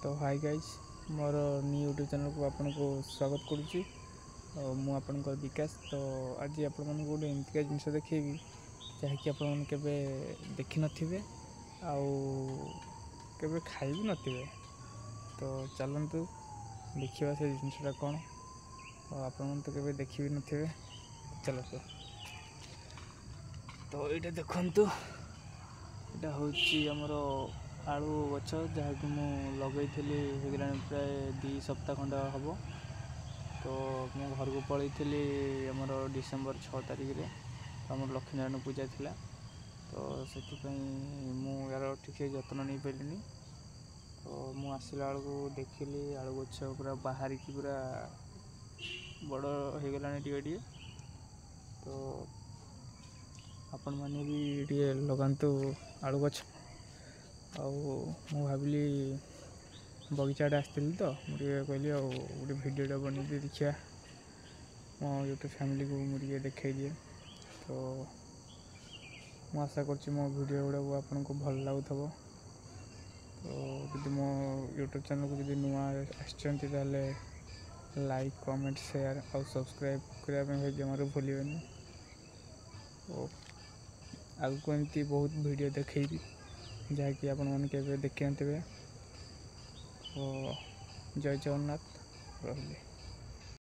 तो hi guys more new YouTube channel को आपन को स्वागत करुच्ची। मु आपण विकास। तो आज आपण मन गोटे एमतीका जिनस देखी जहाँकि आपण केबे देखि नथिबे आउ केबे खाई भी नथिबे। तो चलतु देखिए से जिनसटा कौन आपण तो केबे देखि भी नथिबे। चलतु तो ये देखंतु यहाँ हूँ आमर आलू गछ जहाँकि मु लगे प्राय 2 सप्ताह खंड हम। तो मु घर को पलैली आमर डिसेम्बर 6 तारिख रे आम लक्ष्मी नारायण पूजा थिला। तो से मु यार ठीक से जत्न नहीं पारे। तो मु आसला बेलू देखिली आलू गछ पूरा बाहर की पूरा बड़ हो गला टे। तो आपण मैंने भी टे लगातु आलू गछ। भाविली बगीचाटे आसती तो मुझे कहली गोटे भिडियोटा बन देखा मो यूट्यूब फैमिली को मुझे देखा दिए। तो मु आशा कर मो भिडियो गुड़ा आपको भल लगुव। तो जब मो यूट्यूब चैनल को जब नुआ आसले लाइक कमेंट शेयर और सब्सक्राइब करने जमार भूलें। आगको एमती बहुत वीडियो देखी जहाँकि आपण मैंने केवे देखी नथिबे। जय जगन्नाथ रहिले।